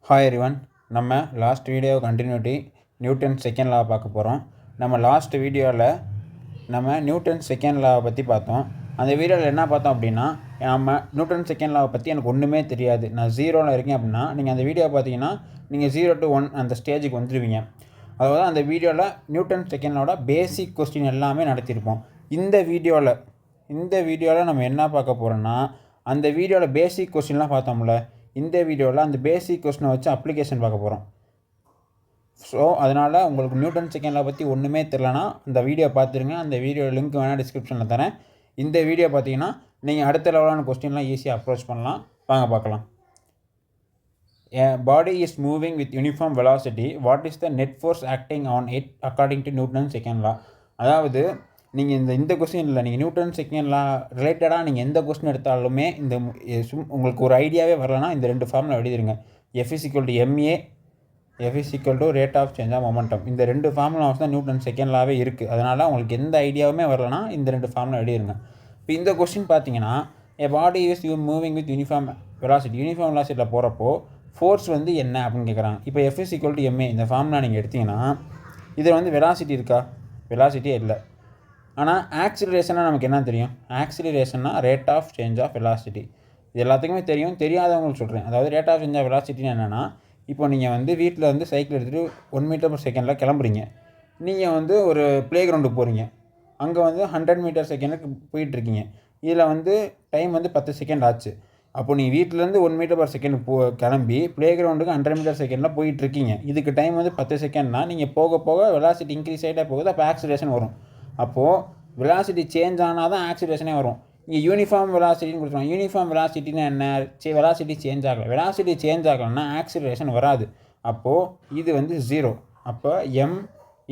Hi everyone. நம்ம last video continuity Newton second law பார்க்க போகிறோம். நம்ம லாஸ்ட் வீடியோவில் நம்ம நியூட்டன் செகண்ட் லாவை பற்றி பார்த்தோம். அந்த வீடியோவில் என்ன பார்த்தோம் அப்படின்னா, நம்ம நியூட்டன் செகண்ட் லாவை பற்றி எனக்கு ஒன்றுமே தெரியாது, நான் ஜீரோவில் இருக்கேன் அப்படின்னா, நீங்கள் அந்த வீடியோ பார்த்தீங்கன்னா நீங்கள் 0 to 1 அந்த ஸ்டேஜுக்கு வந்துடுவீங்க. அதாவது அந்த வீடியோவில் நியூட்டன் செகண்ட் லாவோட பேசிக் கொஸ்டின் எல்லாமே நடத்தியிருப்போம். இந்த வீடியோவில் நம்ம என்ன பார்க்க போகிறோன்னா, அந்த வீடியோவில் பேசிக் கொஸ்டின்லாம் பார்த்தோம்ல, இந்த வீடியோவில் அந்த பேசிக் கொஸ்டினை வச்சு அப்ளிகேஷன் பார்க்க போகிறோம். ஸோ அதனால் உங்களுக்கு நியூட்டன் செகண்ட் லா பற்றி ஒன்றுமே தெரிலனா இந்த வீடியோ பார்த்துருங்க. அந்த வீடியோ லிங்க் வேணால் டிஸ்கிரிப்ஷனில் தரேன். இந்த வீடியோ பார்த்தீங்கன்னா நீங்கள் அடுத்த லெவலான கொஸ்டின்லாம் ஈஸியாக அப்ரோச் பண்ணலாம். வாங்க பார்க்கலாம். A body is moving with uniform velocity. What is the net force acting on it according to Newton's second law? அதாவது நீங்கள் இந்த கொஸ்டின் இல்லை, நீங்கள் நியூட்டன் செகண்ட் லா ரிலேட்டடாக நீங்கள் எந்த கொஸ்டின் எடுத்தாலுமே உங்களுக்கு ஒரு ஐடியாவே வரலன்னா இந்த ரெண்டு ஃபார்மில் எழுதிடுங்க. F is equal to ma, F is equal to rate of change of momentum. இந்த ரெண்டு ஃபார்முலா தான் நியூட்டன் செகண்ட் லாவே இருக்குது. அதனால் உங்களுக்கு எந்த ஐடியாவுமே வரலன்னா இந்த ரெண்டு ஃபார்முலா எழுதிடுங்க. இப்போ இந்த கொஸ்டின் பார்த்தீங்கன்னா, a body is moving with uniform velocity. Uniform வெலாசிட்டியில் போகிறப்போ ஃபோர்ஸ் என்ன அப்படின்னு கேட்குறாங்க. இப்போ F is equal to ma இந்த ஃபார்முலா நீங்கள் எடுத்திங்கன்னா இதில் வெலாசிட்டி இருக்கா? வெலாசிட்டியே இல்லை. ஆனால் ஆக்சிலரேஷனாக நமக்கு என்ன தெரியும்? ஆக்சிலரேஷன்னா rate of change of velocity. இது எல்லாத்துக்குமே தெரியும். தெரியாதவங்களுக்கு சொல்கிறேன். அதாவது ரேட் ஆஃப் சேஞ்ச் ஆஃப் வெலாசிட்டின்னு என்னென்னா, இப்போ நீங்கள் வீட்டில் சைக்கிள் எடுத்துகிட்டு 1 மீட்டர்/செகண்டில் கிளம்புறீங்க. நீங்கள் ஒரு ப்ளே கிரவுண்டுக்கு போகிறீங்க. அங்கே 100 மீட்டர்/செகண்டுக்கு போயிட்டுருக்கீங்க. இதில் டைம் 10 செகண்ட் ஆச்சு. அப்போ நீங்கள் வீட்டிலேருந்து 1 மீட்டர்/செகண்ட் கிளம்பி ப்ளே கிரவுண்டுக்கு 100 மீட்டர்/செகண்டில் போயிட்டுருக்கீங்க. இதுக்கு டைம் 10 செகண்ட்னா நீங்கள் போக போக வெலாசிட்டி இன்க்ரீஸ் ஆகிட்டே போகுது. அப்போ ஆக்சிலரேஷன் வரும். அப்போது வெலாசிட்டி சேஞ்ச் ஆனால் தான் ஆக்சிலரேஷனே வரும். இங்கே யூனிஃபார்ம் வெலாசிட்டின்னு கொடுத்துருவாங்க. யூனிஃபார்ம் வெலாசிட்டின்னு என்ன? வெலாசிட்டி சேஞ்ச் ஆகலை. வெலாசிட்டி சேஞ்ச் ஆகலைன்னா ஆக்சிலரேஷன் வராது. அப்போது இது 0. அப்போ m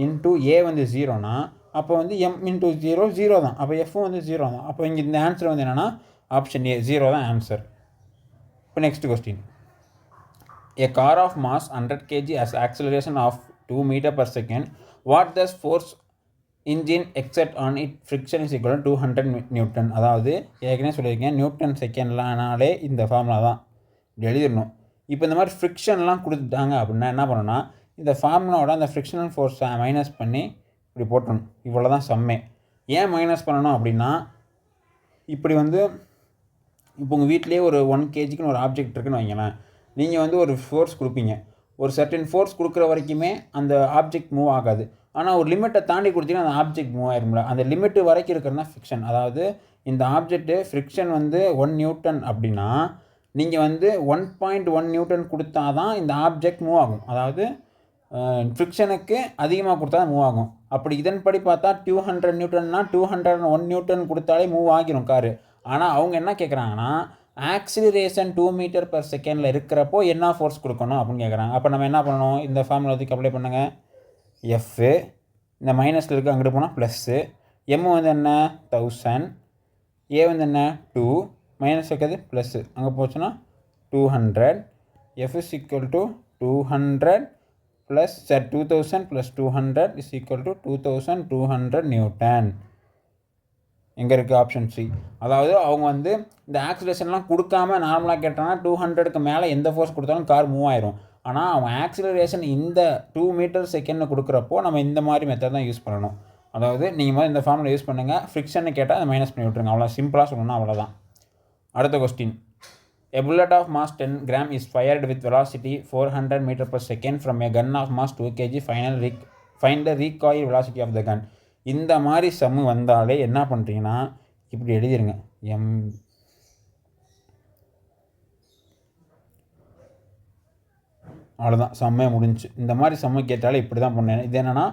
இன்ட்டு a 0னா அப்போ m இன்ட்டு 0 தான். அப்போ f 0 தான். அப்போ இங்கே இந்த ஆன்சர் என்னென்னா ஆப்ஷன் A 0 தான் ஆன்சர். இப்போ next question. A car of mass 100 kg has acceleration of 2 meter/second. What does force engine exert on it friction is equal to 200 Newton. அதாவது ஏற்கனவே சொல்லியிருக்கேன், நியூட்டன் செகண்ட்லானாலே இந்த ஃபார்முலா தான் எழுதிடணும். இப்போ இந்த மாதிரி ஃப்ரிக்ஷன்லாம் கொடுத்துட்டாங்க அப்படின்னா என்ன பண்ணணும்னா, இந்த ஃபார்முலாவோட அந்த ஃப்ரிக்ஷனல் ஃபோர்ஸை மைனஸ் பண்ணி இப்படி போட்டணும். இவ்வளோ தான் சம்மே. ஏன் மைனஸ் பண்ணணும் அப்படின்னா, இப்படி இப்போ உங்கள் வீட்டிலேயே ஒரு 1 kgக்குன்னு ஒரு ஆப்ஜெக்ட் இருக்குன்னு வைங்களேன். நீங்கள் ஒரு ஃபோர்ஸ் கொடுப்பீங்க. ஒரு சர்டன் ஃபோர்ஸ் கொடுக்குற வரைக்குமே அந்த ஆப்ஜெக்ட் மூவ் ஆகாது. ஆனால் ஒரு லிமிட்டை தாண்டி கொடுத்தீங்கன்னா அந்த ஆப்ஜெக்ட் மூவ் ஆயிரும்ல. அந்த லிமிட்டு வரைக்கும் இருக்கிறது தான் ஃப்ரிக்ஷன். அதாவது இந்த ஆப்ஜெக்ட்டு ஃப்ரிக்ஷன் 1 நியூட்டன் அப்படின்னா நீங்கள் 1.1 நியூட்டன் கொடுத்தா தான் இந்த ஆப்ஜெக்ட் மூவ் ஆகும். அதாவது ஃப்ரிக்ஷனுக்கு அதிகமாக கொடுத்தா தான் மூவ் ஆகும். அப்படி இதன்படி பார்த்தா 200 நியூட்டன்னா 201 நியூட்டன் கொடுத்தாலே மூவ் ஆகிரும் காரு. ஆனால் அவங்க என்ன கேட்குறாங்கன்னா, ஆக்சிலரேஷன் 2 மீட்டர்/செகண்டில் இருக்கிறப்போ என்ன ஃபோர்ஸ் கொடுக்கணும் அப்படின்னு கேட்குறாங்க. அப்போ நம்ம என்ன பண்ணணும்? இந்த ஃபார்முலா அப்ளை பண்ணுங்கள். F இந்த மைனஸில் இருக்குது, அங்கிட்டு போனால் ப்ளஸ்ஸு. M என்ன 1000, A என்ன 2, மைனஸ் இருக்கிறது ப்ளஸ்ஸு, அங்கே போச்சுன்னா 200. F is equal to 200 plus 2000 plus 200 is equal to 2200 Newton. எங்கே இருக்குது? Option C. அதாவது அவங்க இந்த ஆக்சிலரேஷன்லாம் கொடுக்காம நார்மலாக கேட்டாங்கன்னா 200க்கு மேலே எந்த ஃபோர்ஸ் கொடுத்தாலும் கார் மூவ் ஆயிரும். ஆனால் அவன் ஆக்சிலரேஷன் இந்த 2 மீட்டர்/செகண்ட் கொடுக்குறப்போ நம்ம இந்த மாதிரி மெத்தட் தான் யூஸ் பண்ணணும். அதாவது நீங்கள் இந்த ஃபார்முலா யூஸ் பண்ணுங்கள். ஃப்ரிக்ஷனை கேட்டால் அதை மைனஸ் பண்ணி விட்ருங்க. அவ்வளோ சிம்பிளாக சொல்லணும்னா அவ்வளோதான். அடுத்த question. A bullet of mass 10 gram is fired with velocity 400 meter/second from a gun of mass 2 kg. Find the recoil velocity of the gun. இந்த மாதிரி சம்மு வந்தாலே என்ன பண்ணுறீங்கன்னா இப்படி எழுதிருங்க. அவ்வளோதான், சம்மே முடிஞ்சு. இந்த மாதிரி சம்மு கேட்டாலே இப்படி தான் பண்ணேன். இது என்னென்னா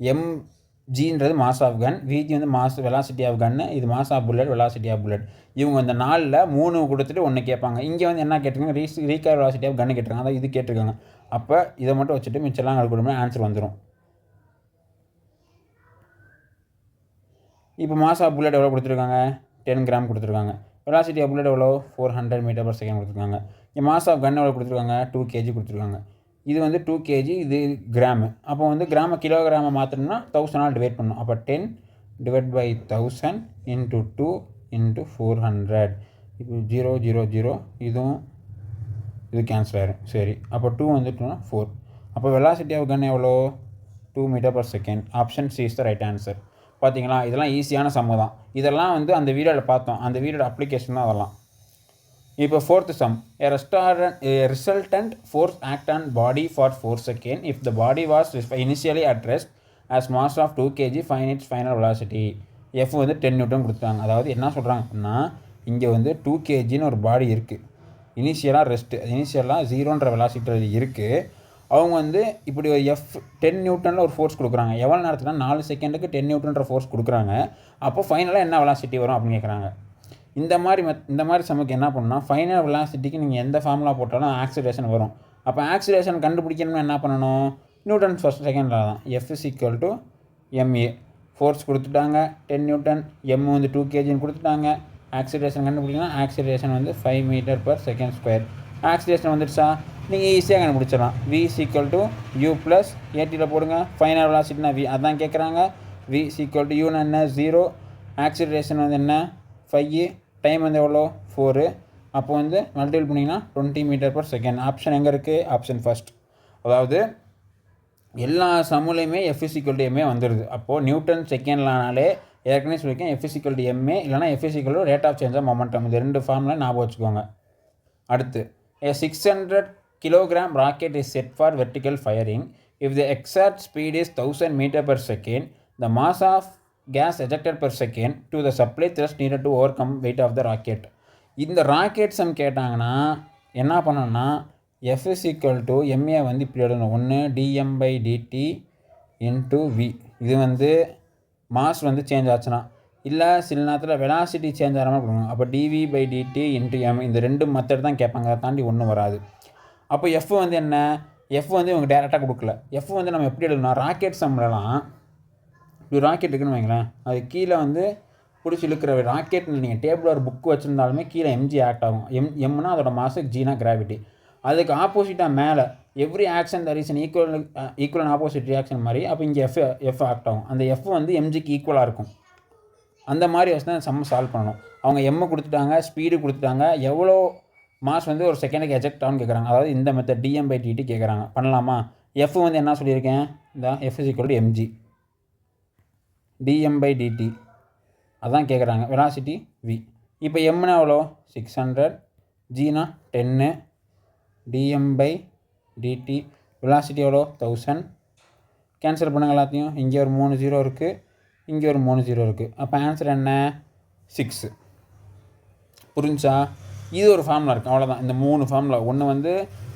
mgன்றது mass of gun, vg mass velocity of கன்னு, இது mass of bullet, velocity of bullet. இவங்க இந்த 4ல் 3 கொடுத்துட்டு 1 கேட்பாங்க. இங்கே என்ன கேட்டிருக்காங்க? ரீகாயில் வெலாசிட்டி ஆஃப் கன்னு கேட்டிருக்காங்க. அதான் இது கேட்டிருக்காங்க. அப்போ இதை மட்டும் வச்சுட்டு மிச்சம்லாம் கொடுக்கணும்னா ஆன்சர் வந்துடும். இப்போ மாஸ் ஆஃப் புல்லட் எவ்வளோ கொடுத்துருக்காங்க? 10 கிராம் கொடுத்துருக்காங்க. வெலாசிட்டி ஆஃப் புல்லட் எவ்வளோ? 400 மீட்டர்/செகண்ட் கொடுத்துருக்காங்க. இங்கே மாஸ் ஆஃப் கன் எவ்வளோ கொடுத்துருக்காங்க? 2 kg கொடுத்துருக்காங்க. இது 2 kg, இது கிராமு. அப்போ கிராம கிலோகிராமை மாற்றணும்னா 1000 டிவைட் பண்ணணும். அப்போ 10 டிவைட் பை 1000 இன்ட்டு 2 இன்ட்டு 400. இப்போ 0 0 0, இதுவும் இது கேன்சல் ஆயிரும். சரி, அப்போ 2 வந்துட்டுனா 4. அப்போ வெலாசிட்டி ஆஃப் கன் எவ்வளோ? 2 metre per second. Option C is the right answer. பார்த்தீங்களா, இதெல்லாம் ஈஸியான சம்மு தான். இதெல்லாம் வந்து அந்த வீடியோவில் பார்த்தோம். அந்த வீடியோட அப்ளிகேஷன் தான் அதெல்லாம். இப்போ 4th sum. A resultant force act on body for 4 seconds. If the body was initially at rest as mass of 2 kg, find its final velocity. F வந்து 10 நியூட்டன் கொடுத்தாங்க. அதாவது என்ன சொல்கிறாங்க அப்படின்னா, இங்கே வந்து 2 kgன்னு ஒரு பாடி இருக்குது. இனிஷியலாக ரெஸ்ட்டு, இனிஷியலாக 0ன்ற வெலாசிட்டி இருக்குது. அவங்க வந்து இப்படி ஒரு 10 நியூட்டனில் ஒரு ஃபோர்ஸ் கொடுக்குறாங்க. எவ்வளோ நேரத்தில்? 4 செகண்டுக்கு 10 நியூட்டன்ற ஃபோர்ஸ் கொடுக்குறாங்க. அப்போ ஃபைனலாக என்ன வெலாசிட்டி வரும் அப்படின்னு கேட்குறாங்க. இந்த மாதிரி சமக்கு என்ன பண்ணணும்னா, ஃபைனல் வெலாசிட்டிக்கு நீங்கள் எந்த ஃபார்முலா போட்டாலும் ஆக்சிலரேஷன் வரும். அப்போ ஆக்சிலரேஷன் கண்டுபிடிக்கணும்னா என்ன பண்ணணும்? நியூட்டன் ஃபர்ஸ்ட் செகண்டில் தான். F = ma. ஃபோர்ஸ் கொடுத்துட்டாங்க 10 நியூட்டன், m வந்து 2 kgன்னு கொடுத்துட்டாங்க. ஆக்சிலரேஷன் கண்டுபிடிக்கணும். ஆக்சிலரேஷன் வந்து 5 மீட்டர்/செகண்ட் ஸ்கொயர். ஆக்சிலரேஷன் வந்துடுச்சா, நீங்கள் ஈஸியாக கண்டுபிடிச்சிடலாம். v = u + at போடுங்க. ஃபைனல் வெலாசிட்டினா v, அதான் கேட்குறாங்க. v = u என்ன? 0. ஆக்சிலரேஷன் வந்து என்ன? 5. டைம் வந்து எவ்வளோ? 4. அப்போ வந்து மல்டிபிள் பண்ணிங்கன்னா 20 மீட்டர்/செகண்ட். ஆப்ஷன் எங்கே இருக்குது? Option first. அதாவது எல்லா சம்முலையுமே F = ma வந்துடுது. அப்போது நியூட்டன் செகண்ட்லானாலே ஏற்கனவே சொல்லியிருக்கேன், F = ma இல்லைனா F = rate of change of momentum. இது 2 ஃபார்முலா ஞாபகம் வச்சுக்கோங்க. அடுத்து, a 600 kg rocket is set for vertical firing. If the exact speed is 1000 meter/second, the mass of gas ejected per second to the supply thrust needed to overcome weight of the rocket. இந்த rocket some கேட்டாங்கன்னா என்ன பண்ணணும்னா, F = ma வந்து இப்படி எழுதணும். 1 dm/dt × v. இது வந்து mass வந்து சேஞ்ச் ஆச்சுன்னா, இல்லை சில நேரத்தில் வெலாசிட்டி சேஞ்ச் ஆகிற மாதிரி கொடுக்கணும். அப்போ dv/dt × m. இந்த 2 மெத்தட் தான் கேட்பாங்க. அதை தாண்டி ஒன்றும் வராது. அப்போ F வந்து என்ன? F வந்து இவங்க டேரெக்டாக கொடுக்கல. F வந்து நம்ம எப்படி எழுதணும்னா, ராக்கெட் சம்லலாம் இப்படி ராக்கெட் இருக்குன்னு வைங்களேன், அது கீழே வந்து பிடிச்சி இழுக்கிற ராக்கெட். நீங்கள் டேபிள் ஒரு புக்கு வச்சுருந்தாலுமே கீழே mg ஆக்ட் ஆகும். எம்னா அதோட மாசு, ஜினா கிராவிட்டி. அதுக்கு ஆப்போசிட்டாக மேலே every action there is an equal opposite reaction மாதிரி. அப்போ இங்கே எஃப் ஆக்ட் ஆகும். அந்த எஃப் வந்து எம்ஜிக்கு ஈக்குவலாக இருக்கும். அந்த மாதிரி வச்சு தான் சம் சால்வ் பண்ணணும். அவங்க எம்மை கொடுத்துட்டாங்க, ஸ்பீடு கொடுத்துட்டாங்க, எவ்வளோ மாஸ் வந்து ஒரு செகண்டுக்கு எஜெக்ட் ஆகும்னு கேட்குறாங்க. அதாவது இந்த மெத்தட் dm/dt கேட்குறாங்க. பண்ணலாமா? எஃப் வந்து என்ன சொல்லியிருக்கேன்? இந்த F = mg. dm/dt அதான் கேட்குறாங்க. Velocity v. இப்போ எம்னா எவ்வளோ? 600, ஜினா 10, dm/dt வெலாசிட்டி எவ்வளோ? 1000. கேன்சல் பண்ணுங்க எல்லாத்தையும். இங்கே ஒரு 3 0 இருக்குது, இங்கே ஒரு 3 0 இருக்குது. அப்போ ஆன்சர் என்ன? 6. புரிஞ்சா? இது ஒரு ஃபார்முலா இருக்குது, அவ்வளோதான். இந்த 3 ஃபார்முலா. ஒன்று வந்து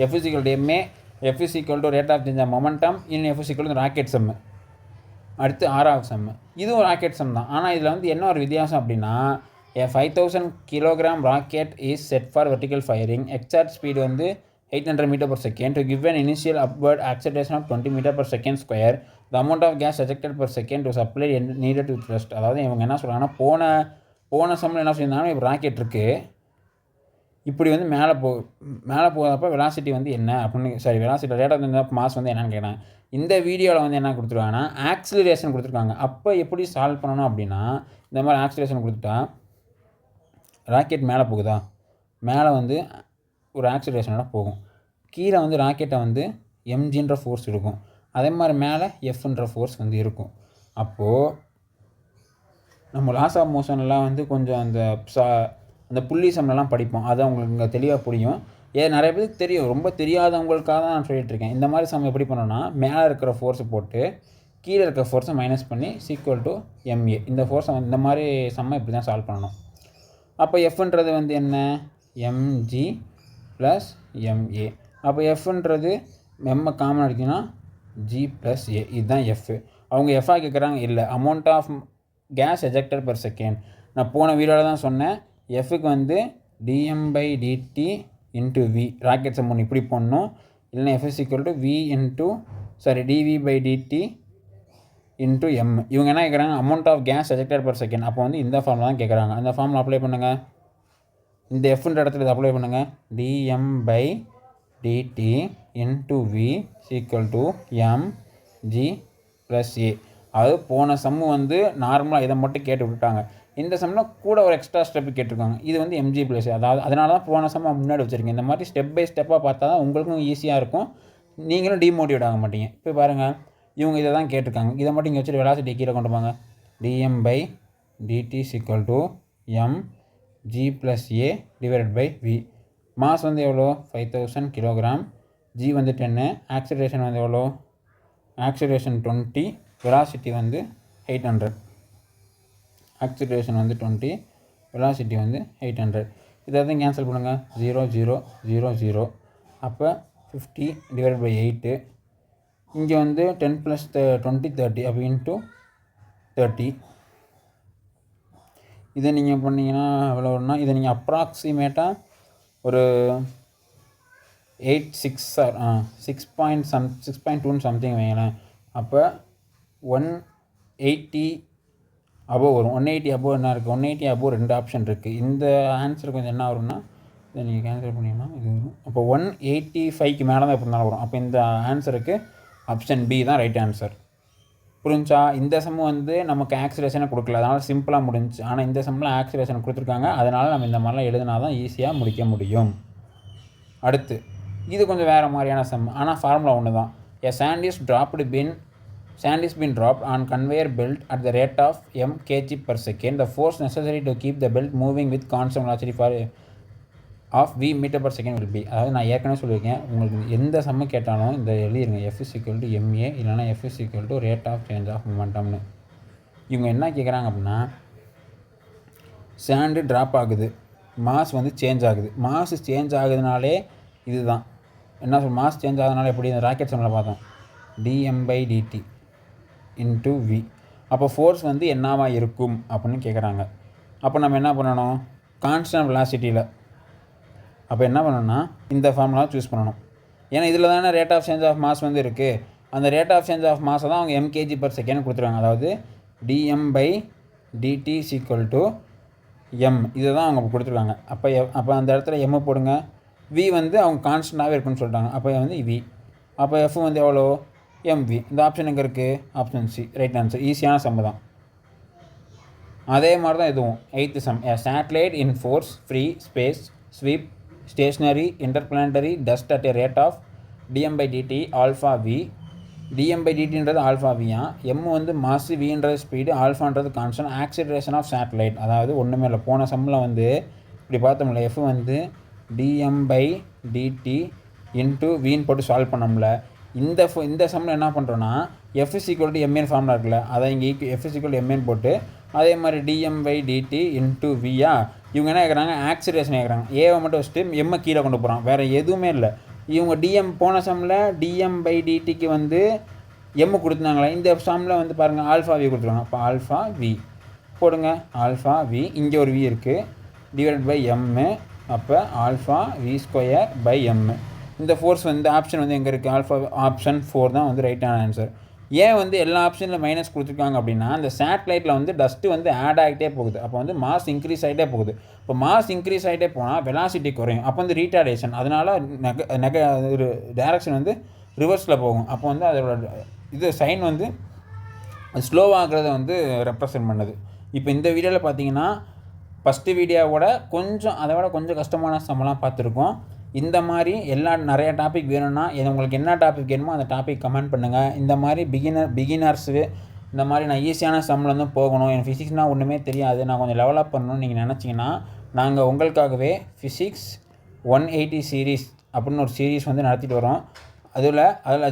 F = ma, F = rate of change of momentum, இன்னும் F = ராக்கெட் சம்மு. அடுத்து 6வது சம்மு. இதுவும் ராக்கெட் சம் தான். ஆனால் இதில் வந்து என்ன ஒரு வித்தியாசம் அப்படின்னா, a 5000 kg rocket is set for vertical firing. Exact speed வந்து 800 metre per second. To give an initial upward acceleration of 20 metre per second square. The amount of gas ejected per second to supply needed to thrust. அதாவது இவங்க என்ன சொல்கிறாங்கன்னா, போன சம்மில் என்ன சொல்லியிருந்தாங்கன்னா, இப்போ ராக்கெட் இருக்குது, இப்படி வந்து மேலே போகிறப்ப வெலாசிட்டி வந்து என்ன அப்படின்னு, வெலாசிட்டி ரேட் ஆஃப் மாஸ் வந்து என்னன்னு கேட்டாங்க. இந்த வீடியோவில் வந்து என்ன கொடுத்துருக்காங்கன்னா, ஆக்சிலரேஷன் கொடுத்துருக்காங்க. அப்போ எப்படி சால்வ் பண்ணணும் அப்படின்னா, இந்த மாதிரி ஆக்சிலரேஷன் கொடுத்துட்டா ராக்கெட் மேலே போகுதா, மேலே வந்து ஒரு ஆக்சிலரேஷனோட போகும். கீழே வந்து ராக்கெட்டை வந்து mgன்ற ஃபோர்ஸ் இருக்கும். அதே மாதிரி மேலே எஃப்ன்ற ஃபோர்ஸ் வந்து இருக்கும். அப்போது நம்ம லாஸ் ஆஃப் மோஷன்லாம் வந்து கொஞ்சம் அந்த புள்ளி சம்லாம் படிப்போம். அது அவங்களுக்கு இங்கே தெளிவாக புரியும். நிறைய பேருக்கு தெரியும், ரொம்ப தெரியாதவங்களுக்காக தான் நான் சொல்லிகிட்ருக்கேன். இந்த மாதிரி சம் எப்படி பண்ணோன்னா, மேலே இருக்கிற ஃபோர்ஸை போட்டு கீழே இருக்கிற ஃபோர்ஸை மைனஸ் பண்ணி = ma. இந்த ஃபோர்ஸை வந்து இந்த மாதிரி சம்மை இப்படி தான் சால்வ் பண்ணணும். அப்போ எஃப்ன்றது வந்து என்ன? mg + ma. அப்போ எஃப்ன்றது எம்மை காமன் அடிக்குன்னா g + a. இதுதான் எஃப். அவங்க எஃப்ஆ கேட்குறாங்க. இல்லை, amount of gas ejected per second. நான் போன வீடியோவில் தான் சொன்னேன், எஃப்க்கு வந்து dm/dt × v. ராக்கெட் சம் ஒன்று இப்படி போடணும். இல்லைன்னா F = dv/dt × m. இவங்க என்ன கேட்குறாங்க? Amount of gas ejected per second. அப்போ வந்து இந்த ஃபார்முலா தான் கேட்குறாங்க. அந்த ஃபார்முலா அப்ளை பண்ணுங்கள். இந்த எஃப்ன்ற இடத்துல இதை அப்ளை பண்ணுங்கள். dm/dt × v = mg + a. அது போன சம்மு வந்து நார்மலாக இதை மட்டும் கேட்டு விட்டுட்டாங்க. இந்த சம்மில் கூட ஒரு எக்ஸ்ட்ரா ஸ்டெப்பு கேட்டிருக்காங்க. இது வந்து எம்ஜி ப்ளஸ். அதாவது அதனால தான் போன சம்மை முன்னாடி வச்சுருக்கேன். இந்த மாதிரி ஸ்டெப் பை ஸ்டெப்பாக பார்த்தா தான் உங்களுக்கும் ஈஸியாக இருக்கும், நீங்களும் டிமோட்டிவேட் ஆக மாட்டீங்க. இப்போ பாருங்கள், இவங்க இதை தான் கேட்டிருக்காங்க. இதை மட்டும் இங்கே வச்சுட்டு வெலாசிட்டி கீழே கொண்டு போங்க. dm/dt = mg+a / v. மாஸ் வந்து எவ்வளோ? 5000 கிலோகிராம். g வந்து 10. ஆக்சிலரேஷன் வந்து எவ்வளோ? ஆக்சிலரேஷன் 20. வெலாசிட்டி வந்து 800. ஆக்சிலரேஷன் வந்து 20, வெலாசிட்டி வந்து 800. இதை தான் கேன்சல் பண்ணுங்கள். 0 0 0 0. அப்போ 50 / 8. இங்கே வந்து 10 + 20 30. அப்போ இன்ட்டு 30. இதை நீங்கள் பண்ணிங்கன்னா எவ்வளோ வரும்னா, இதை நீங்கள் அப்ராக்சிமேட்டாக ஒரு 6.2 சம்திங் வைங்களேன். அப்போ 180 அபோவ் வரும். 180 அபோவ் என்ன இருக்குது? 180 அபோவ் 2 ஆப்ஷன் இருக்குது. இந்த ஆன்சர் கொஞ்சம் என்ன வரும்னா, இதை நீங்கள் கேன்சல் பண்ணிங்கன்னா இது வரும். அப்போ 185க்கு மேலே தான் எப்படி இருந்தாலும் வரும். அப்போ இந்த ஆன்சருக்கு ஆப்ஷன் பி தான் ரைட் ஆன்சர். புரிஞ்சா? இந்த சம் வந்து நமக்கு ஆக்சிலரேஷனை கொடுக்கல, அதனால் சிம்பிளாக முடிஞ்சிச்சு. ஆனால் இந்த சம்மில் ஆக்சிலரேஷன் கொடுத்துருக்காங்க, அதனால் நம்ம இந்த மாதிரிலாம் எழுதினா தான் ஈஸியாக முடிக்க முடியும். அடுத்து இது கொஞ்சம் வேறு மாதிரியான சம், ஆனால் ஃபார்முலா ஒன்று தான். Sand is been dropped on conveyor belt at the rate of m kg/second. The force necessary to keep the belt moving with constant velocity of v m/s will be. அதாவது நான் ஏற்கனவே சொல்லியிருக்கேன், உங்களுக்கு எந்த சம்மு கேட்டாலும் இந்த எழுதிருங்க, F = ma இல்லைனா F = rate of change of momentumனு. இவங்க என்ன கேட்குறாங்க அப்படின்னா, சாண்டு ட்ராப் ஆகுது, மாஸ் வந்து சேஞ்ச் ஆகுது. மாஸ் சேஞ்ச் ஆகுதுனாலே இதுதான் என்ன சொல், மாஸ் சேஞ்ச் ஆகுதுனால எப்படி இந்த ராக்கெட் சம்மில் பார்த்தோம், dm/dt × v. அப்போ ஃபோர்ஸ் வந்து என்னவா இருக்கும் அப்படின்னு கேட்குறாங்க. அப்போ நம்ம என்ன பண்ணணும், கான்ஸ்டன்ட் வெலாசிட்டியில். அப்போ என்ன பண்ணணும்னா இந்த ஃபார்முலா சூஸ் பண்ணணும். ஏன்னா இதில் தானே rate of change of mass வந்து இருக்குது. அந்த ரேட் ஆஃப் சேஞ்ச் ஆஃப் மாஸை தான் அவங்க mkg/s கொடுத்துருவாங்க. அதாவது dm/dt = m, இதை தான் அவங்க கொடுத்துருக்காங்க. அப்போ அந்த இடத்துல m போடுங்க. v வந்து அவங்க கான்ஸ்டன்டாகவே இருக்குன்னு சொல்லிட்டாங்க. அப்போ வந்து v. அப்போ f வந்து எவ்வளோ? mv. இந்த ஆப்ஷன் எங்கே இருக்குது? Option C right answer. ஈஸியான சம் தான். அதே மாதிரி தான் இதுவும் 8th sum. A satellite in force free space sweep stationary interplanetary dust at a rate of dm/dt α/v. dm/dtன்றது α/v. m வந்து மாஸ், vன்றது ஸ்பீடு, ஆல்ஃபான்றது கான்ஸ்டன்ட், ஆக்சிலரேஷன் ஆஃப் சேட்டலைட். அதாவது ஒன்றுமே இல்லை, போன சம்மில் வந்து இப்படி பார்த்தோம்ல, f வந்து dm/dt × vன்னு போட்டு சால்வ் பண்ணோம்ல. இந்த சம்மில் என்ன பண்ணுறோன்னா, F = mn ஃபார்முலா இருக்குல்ல, அதை இங்கே F = mn போட்டு அதே மாதிரி dm/dt × v. இவங்க என்ன கேட்குறாங்க, ஆக்சிலரேஷன் கேட்குறாங்க. ஏவை மட்டும் வச்சுட்டு எம்மை கீழே கொண்டு போகிறான், வேறு எதுவுமே இல்லை. இவங்க போன சம்மில் dm/dtக்கு வந்து m கொடுத்துருந்தாங்களே, இந்த சம்மில் வந்து பாருங்கள் α/v கொடுத்துருவாங்க. அப்போ α/v போடுங்க. α/v, இங்கே ஒரு v இருக்குது, /m. அப்போ α/v²/m. இந்த ஃபோர்ஸ் வந்து ஆப்ஷன் வந்து எங்கே இருக்குது? ஆப்ஷன் 4 தான் வந்து ரைட்டான ஆன்சர். ஏன் வந்து எல்லா ஆப்ஷனில் மைனஸ் கொடுத்துருக்காங்க அப்படின்னா, அந்த சேட்டலைட்டில் வந்து டஸ்ட்டு வந்து ஆட் ஆகிட்டே போகுது. அப்போ வந்து மாஸ் இன்க்ரீஸ் ஆகிட்டே போகுது. இப்போ மாஸ் இன்க்ரீஸ் ஆகிட்டே போனால் வெலாசிட்டி குறையும். அப்போ வந்து ரீட்டார்டேஷன், அதனால் டைரக்ஷன் வந்து ரிவர்ஸில் போகும். அப்போ வந்து அதோட இது சைன் வந்து ஸ்லோவாகிறத வந்து ரெப்ரசன்ட் பண்ணுது. இப்போ இந்த வீடியோவில் பார்த்தீங்கன்னா ஃபஸ்ட்டு வீடியோவோட அதை விட கொஞ்சம் கஷ்டமான சம்மெல்லாம் பார்த்துருக்கோம். இந்த மாதிரி நிறைய டாபிக் வேணும்னா உங்களுக்கு என்ன டாபிக் வேணுமோ அந்த டாபிக் கமெண்ட் பண்ணுங்கள். இந்த மாதிரி பிகினர்ஸு இந்த மாதிரி நான் ஈஸியான சம்மில் வந்து போகணும், எனக்கு ஃபிசிக்ஸ்னால் ஒன்றுமே தெரியாது, நான் கொஞ்சம் டெவலப் பண்ணணும்னு நீங்கள் நினச்சிங்கன்னா நாங்கள் உங்களுக்காகவே ஃபிசிக்ஸ் 180 சீரீஸ் அப்படின்னு ஒரு சீரீஸ் வந்து நடத்திட்டு வரோம். அதில்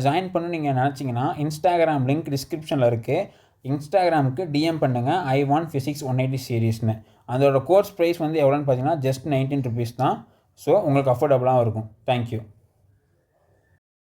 ஜாயின் பண்ணணும்னு நீங்கள் நினச்சிங்கன்னா இன்ஸ்டாகிராம் லிங்க் டிஸ்கிரிப்ஷனில் இருக்குது. இன்ஸ்டாகிராமுக்கு டிஎம் பண்ணுங்கள், I want physics 180 சீரீஸ்னு. அதோட கோர்ஸ் ப்ரைஸ் வந்து எவ்வளோன்னு பார்த்தீங்கன்னா ஜஸ்ட் 19 rupees தான். ஸோ உங்களுக்கு அஃபோர்டபுளாகவும் இருக்கும். தேங்க்யூ.